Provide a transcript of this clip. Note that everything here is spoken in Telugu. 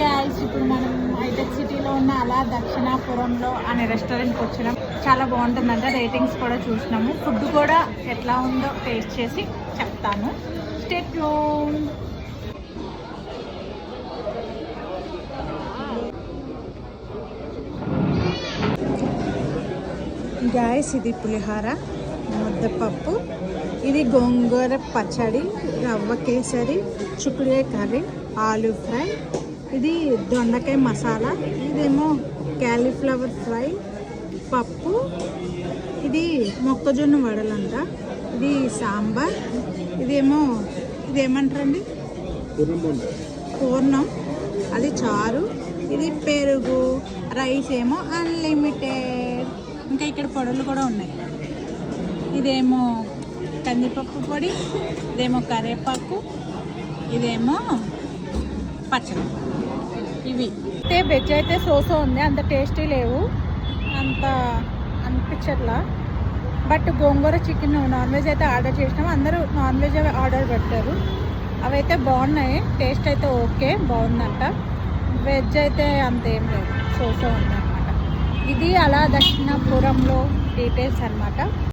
గాయ్స్, ఇప్పుడు మనం హైటెక్ సిటీలో ఉన్న అలా దక్షిణాపురంలో అనే రెస్టారెంట్కి వచ్చినాం. చాలా బాగుంటుందంట, రేటింగ్స్ కూడా చూసినాము. ఫుడ్ కూడా ఎట్లా ఉందో టేస్ట్ చేసి చెప్తాను. Stay tune. గాయ్స్, ఇది పులిహోర, ముద్దపప్పు, ఇది గోంగూర పచ్చడి, రవ్వ కేసరి, చిక్కుడుకాయ కర్రీ, ఆలూ ఫ్రై, ఇది దొండకాయ మసాలా, ఇదేమో క్యాలీఫ్లవర్ ఫ్రై, పప్పు, ఇది మొక్కజొన్న వడలంట, ఇది సాంబార్, ఇదేమంటారండి పూర్ణం, అది చారు, ఇది పెరుగు, రైస్ ఏమో అన్లిమిటెడ్. ఇంకా ఇక్కడ పొడులు కూడా ఉన్నాయి. ఇదేమో కందిపప్పు పొడి, ఇదేమో కరివేపాకు, ఇదేమో పచ్చడి. ఇవి అయితే వెజ్ అయితే సోసో ఉంది, అంత టేస్టీ లేవు, అంత అనిపించట్లా. But gongura chicken non veg అయితే ఆర్డర్ చేసినాము. అందరూ నాన్ వెజ్ ఆర్డర్ పెట్టారు. అవైతే బాగున్నాయి, టేస్ట్ అయితే ఓకే బాగుందంట. వెజ్ అయితే అంతేం లేదు, సోసో ఉందన్నమాట. ఇది అలా దక్షిణాపురంలో డీటెయిల్స్ అన్నమాట.